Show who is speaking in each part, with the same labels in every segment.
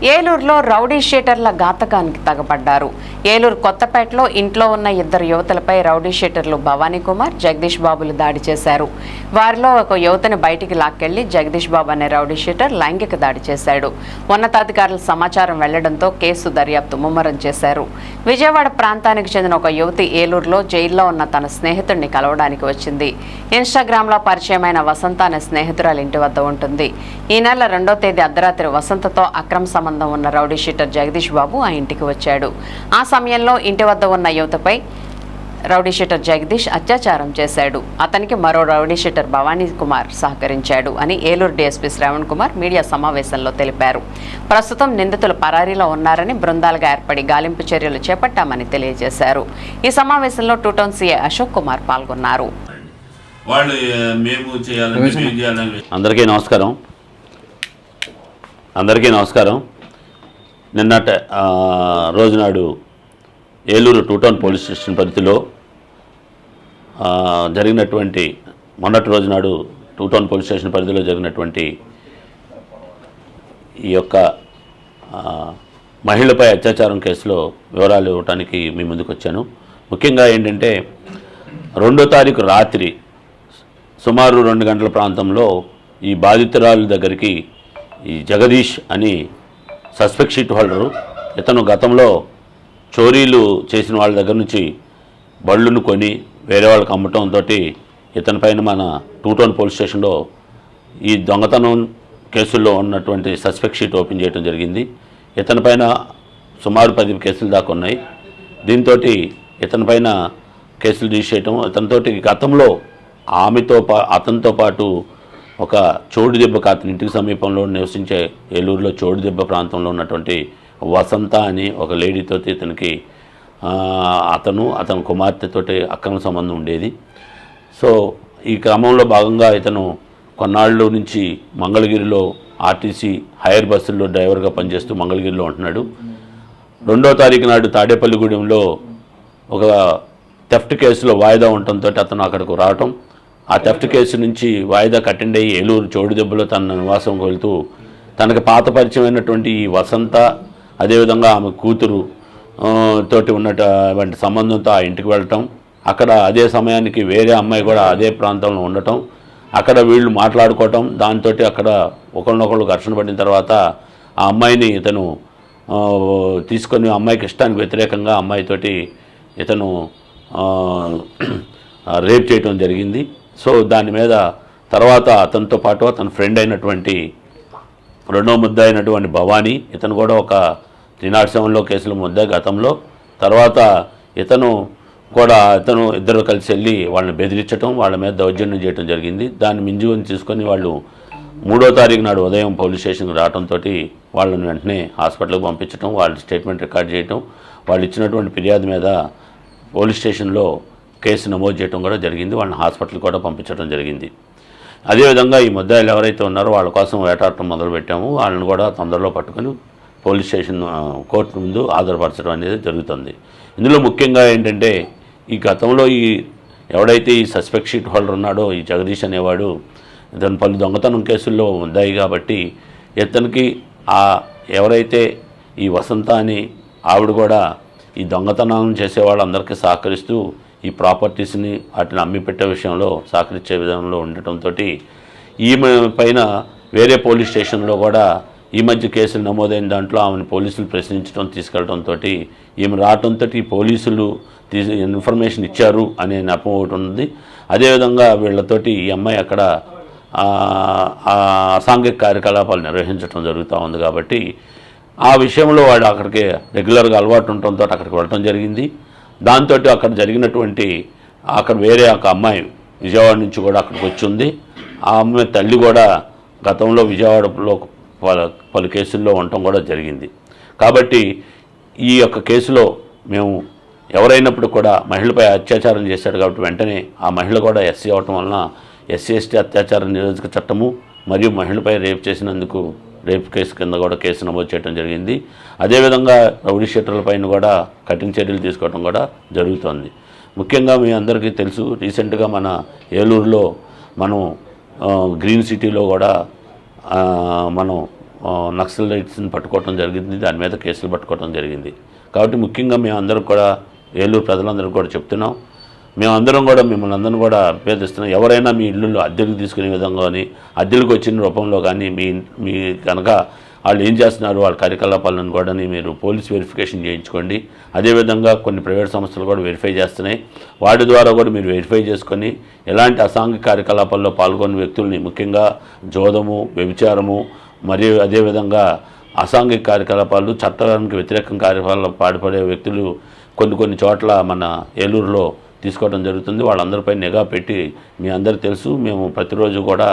Speaker 1: ఏలూరులో రౌడీ షీటర్ల ఘాతకానికి తగబడ్డారు. ఏలూరు కొత్తపేటలో ఇంట్లో ఉన్న ఇద్దరు యువతులపై రౌడీ షీటర్లు భవానీ కుమార్, జగదీష్ బాబులు దాడి చేశారు. వారిలో ఒక యువతని బయటికి లాక్కెళ్లి జగదీష్ బాబు అనే రౌడీ షీటర్ లైంగిక దాడి చేశాడు. ఉన్నతాధికారుల సమాచారం వెళ్లడంతో కేసు దర్యాప్తు ముమ్మరం చేశారు. విజయవాడ ప్రాంతానికి చెందిన ఒక యువతి ఏలూరులో జైల్లో ఉన్న తన స్నేహితుడిని కలవడానికి వచ్చింది. ఇన్స్టాగ్రామ్లో పరిచయమైన వసంత అనే స్నేహితురాలు ఇంటి వద్ద ఉంటుంది. ఈ నెల 2వ తేదీ అర్ధరాత్రి వసంతతో అక్రమ సంబంధం ఉన్న రౌడీ షీటర్ జగదీష్ బాబు ఆ ఇంటికి వచ్చాడు. ఆ సమయంలో ఇంటి వద్ద ఉన్న యువతపై రౌడీ షీటర్ జగదీష్ అత్యాచారం చేశాడు. అతనికి మరో రౌడీ షీటర్ భవానీ కుమార్ సహకరించాడు అని ఏలూరు డీఎస్పీ శ్రావణ్ కుమార్ మీడియా సమావేశంలో తెలిపారు. ప్రస్తుతం నిందితులు పరారీలో ఉన్నారని, బృందాలుగా ఏర్పడి గాలింపు చర్యలు చేపట్టామని తెలియజేశారు. ఈ సమావేశంలో 2 టౌన్ సీఐ అశోక్ కుమార్ పాల్గొన్నారు.
Speaker 2: అందరికీ నమస్కారం. నిన్నటి రోజునాడు ఏలూరు 2 టౌన్ పోలీస్ స్టేషన్ పరిధిలో జరిగినటువంటి మొన్నటి రోజునాడు 2 టౌన్ పోలీస్ స్టేషన్ పరిధిలో జరిగినటువంటి ఈ యొక్క మహిళపై అత్యాచారం కేసులో వివరాలు ఇవ్వడానికి మీ ముందుకు వచ్చాను. ముఖ్యంగా ఏంటంటే 2వ తారీఖు రాత్రి సుమారు 2 గంటల ప్రాంతంలో ఈ బాధితురాలు దగ్గరికి ఈ జగదీష్ అని సస్పెక్ట్ షీట్ హోల్డరు, ఇతను గతంలో చోరీలు చేసిన వాళ్ళ దగ్గర నుంచి బళ్ళును కొని వేరే వాళ్ళకి అమ్మటంతో ఇతని పైన మన 2 టౌన్ పోలీస్ స్టేషన్లో ఈ దొంగతనం కేసుల్లో ఉన్నటువంటి సస్పెక్ట్ షీట్ ఓపెన్ చేయడం జరిగింది. ఇతని పైన సుమారు 10 కేసులు దాకా ఉన్నాయి. దీంతో ఇతని పైన కేసులు రిజిస్టర్ చేయటం, ఇతనితోటి గతంలో అతనితో పాటు ఒక చోడుదెబ్బ అతని ఇంటికి సమీపంలో నివసించే ఏలూరులో చోడుదెబ్బ ప్రాంతంలో ఉన్నటువంటి వసంత అని ఒక లేడీతో ఇతనికి అతని కుమార్తెతోటి అక్రమ సంబంధం ఉండేది. సో ఈ క్రమంలో భాగంగా ఇతను కొన్నాళ్ళు నుంచి మంగళగిరిలో ఆర్టీసీ హైర్ బస్సుల్లో డ్రైవర్గా పనిచేస్తూ మంగళగిరిలో ఉంటున్నాడు. 2వ తారీఖు నాడు తాడేపల్లిగూడెంలో ఒక థెఫ్ట్ కేసులో వాయిదా ఉండటంతో అతను అక్కడికి రావటం, ఆ థెఫ్ట్ కేసు నుంచి వాయిదా అటెండ్ అయ్యి ఏలూరు చోడుదెబ్బలో తన నివాసం వెళ్తూ తనకు పాత పరిచయమైనటువంటి ఈ వసంత, అదేవిధంగా ఆమె కూతురు తోటి ఉన్నటువంటి సంబంధంతో ఆ ఇంటికి వెళ్ళటం, అక్కడ అదే సమయానికి వేరే అమ్మాయి కూడా అదే ప్రాంతంలో ఉండటం, అక్కడ వీళ్ళు మాట్లాడుకోవటం, దాంతో అక్కడ ఒకరినొకళ్ళు ఘర్షణ పడిన తర్వాత ఆ అమ్మాయిని ఇతను తీసుకొని అమ్మాయికి ఇష్టానికి వ్యతిరేకంగా అమ్మాయితోటి ఇతను రేప్ చేయటం జరిగింది. సో దాని మీద తర్వాత అతనితో పాటు అతని ఫ్రెండ్ అయినటువంటి 2వ ముద్దాయి అయినటువంటి భవానీ, ఇతను కూడా ఒక 307లో కేసుల ముద్దాయి గతంలో. తర్వాత ఇతను ఇద్దరు కలిసి వెళ్ళి వాళ్ళని బెదిరించడం, వాళ్ళ మీద దౌర్జన్యం చేయడం జరిగింది. దాన్ని మింజుని తీసుకొని వాళ్ళు 3వ తారీఖు నాడు ఉదయం పోలీస్ స్టేషన్కి రావడంతో వాళ్ళని వెంటనే హాస్పిటల్కి పంపించడం, వాళ్ళ స్టేట్మెంట్ రికార్డ్ చేయడం, వాళ్ళు ఇచ్చినటువంటి ఫిర్యాదు మీద పోలీస్ స్టేషన్లో కేసు నమోదు చేయడం కూడా జరిగింది. వాళ్ళని హాస్పిటల్కి కూడా పంపించడం జరిగింది. అదేవిధంగా ఈ ముద్దాయిలు ఎవరైతే ఉన్నారో వాళ్ళ కోసం వేటాడటం మొదలుపెట్టాము. వాళ్ళని కూడా తొందరలో పట్టుకొని పోలీస్ స్టేషన్ కోర్టు ముందు హాజరుపరచడం అనేది జరుగుతుంది. ఇందులో ముఖ్యంగా ఏంటంటే ఈ గతంలో ఎవడైతే ఈ సస్పెక్ట్ షీట్ హోల్డర్ ఉన్నాడో ఈ జగదీష్ అనేవాడు ఇతను పలు దొంగతనం కేసుల్లో ఉన్నాయి కాబట్టి ఇతనికి ఎవరైతే ఈ వసంత అని ఆవిడ కూడా ఈ దొంగతనం చేసే వాళ్ళందరికీ సహకరిస్తూ ఈ ప్రాపర్టీస్ని వాటిని అమ్మి పెట్టే విషయంలో సహకరించే విధానంలో ఉండటంతో ఈమె పైన వేరే పోలీస్ స్టేషన్లో కూడా ఈ మధ్య కేసులు నమోదైన దాంట్లో ఆమెను పోలీసులు ప్రశ్నించడం తీసుకెళ్లడంతో ఈమె రావడంతో పోలీసులు ఇన్ఫర్మేషన్ ఇచ్చారు అనే నెపం ఒకటి ఉంది. అదేవిధంగా వీళ్ళతోటి ఈ అమ్మాయి అక్కడ అసాంఘిక కార్యకలాపాలు నిర్వహించడం జరుగుతూ ఉంది కాబట్టి ఆ విషయంలో వాడు అక్కడికి రెగ్యులర్గా అలవాటు ఉండటంతో అక్కడికి వెళ్ళడం జరిగింది. దాంతో అక్కడ వేరే ఒక అమ్మాయి విజయవాడ నుంచి కూడా అక్కడికి వచ్చింది. ఆ అమ్మాయి తల్లి కూడా గతంలో విజయవాడలో పలు కేసుల్లో ఉండటం కూడా జరిగింది. కాబట్టి ఈ యొక్క కేసులో మేము ఎవరైనప్పుడు కూడా మహిళపై అత్యాచారం చేశాడు కాబట్టి వెంటనే ఆ మహిళ కూడా ఎస్సీ అవటం వలన SC/ST అత్యాచార నిరోధక చట్టము మరియు మహిళపై రేప్ చేసినందుకు రేప్ కేసు కింద కూడా కేసు నమోదు చేయడం జరిగింది. అదేవిధంగా రౌడీ షీటర్లపైన కూడా కఠిన చర్యలు తీసుకోవడం కూడా జరుగుతుంది. ముఖ్యంగా మీ అందరికీ తెలుసు, రీసెంట్గా మన ఏలూరులో మనం గ్రీన్ సిటీలో కూడా మనం నక్సలైట్స్ని పట్టుకోవడం జరిగింది, దాని మీద కేసులు పట్టుకోవడం జరిగింది. కాబట్టి ముఖ్యంగా మేమందరం కూడా ఏలూరు ప్రజలందరూ కూడా చెప్తున్నాం, మేమందరం కూడా మిమ్మల్ని అందరం కూడా అభ్యర్థిస్తున్నాం, ఎవరైనా మీ ఇళ్ళు అద్దెలకు తీసుకునే విధంగా కానీ అద్దెలకు వచ్చిన రూపంలో కానీ మీ కనుక వాళ్ళు ఏం చేస్తున్నారు వాళ్ళ కార్యకలాపాలను కూడా మీరు పోలీస్ వెరిఫికేషన్ చేయించుకోండి. అదేవిధంగా కొన్ని ప్రైవేట్ సంస్థలు కూడా వెరిఫై చేస్తున్నాయి, వాటి ద్వారా కూడా మీరు వెరిఫై చేసుకొని ఎలాంటి అసాంఘిక కార్యకలాపాల్లో పాల్గొన్న వ్యక్తుల్ని, ముఖ్యంగా జోదము, వ్యభిచారము మరియు అదేవిధంగా అసాంఘిక కార్యకలాపాలు, చట్టానికి వ్యతిరేకం కార్యకలాపాలు పాల్పడే వ్యక్తులు కొన్ని చోట్ల మన ఏలూరులో తీసుకోవడం జరుగుతుంది. వాళ్ళందరిపై నిఘా పెట్టి మీ అందరికీ తెలుసు, మేము ప్రతిరోజు కూడా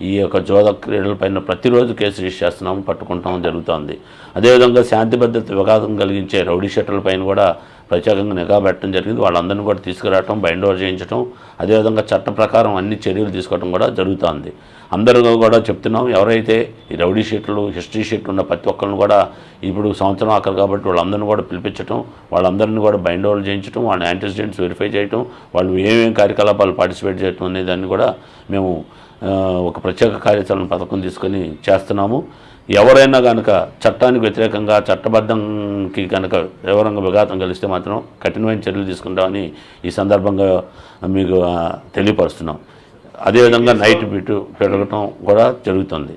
Speaker 2: ఈ యొక్క జోద క్రీడలపైన ప్రతిరోజు కేసు రిజిస్టర్ చేస్తున్నాము, పట్టుకుంటాము జరుగుతుంది. అదేవిధంగా శాంతి భద్రత విఘాతం కలిగించే రౌడీ షీటర్లపైన కూడా ప్రత్యేకంగా నిఘా పెట్టడం జరిగింది. వాళ్ళందరినీ కూడా తీసుకురావటం, బైండ్ ఓవర్ చేయించడం, అదేవిధంగా చట్ట ప్రకారం అన్ని చర్యలు తీసుకోవడం కూడా జరుగుతుంది. అందరూ కూడా చెప్తున్నాం, ఎవరైతే ఈ రౌడీ షీట్లు, హిస్టరీ షీట్లు ఉన్న ప్రతి ఒక్కరిని కూడా ఇప్పుడు సంవత్సరం ఆఖరు కాబట్టి వాళ్ళందరినీ కూడా పిలిపించడం, వాళ్ళందరినీ కూడా బైండ్ ఓవర్ చేయించడం, వాళ్ళ యాంటిసిడెంట్స్ వెరిఫై చేయడం, వాళ్ళు ఏమేమి కార్యకలాపాలు పార్టిసిపేట్ చేయడం అనే దాన్ని కూడా మేము ఒక ప్రత్యేక కార్యాచరణ పథకం తీసుకొని చేస్తున్నాము. ఎవరైనా కనుక చట్టానికి వ్యతిరేకంగా, చట్టబద్ధంకి కనుక ఎవరంగా విఘాతం కలిస్తే మాత్రం కఠినమైన చర్యలు తీసుకుంటామని ఈ సందర్భంగా మీకు తెలియపరుస్తున్నాం. అదేవిధంగా నైట్ బిట్టు పెరగటం కూడా జరుగుతుంది.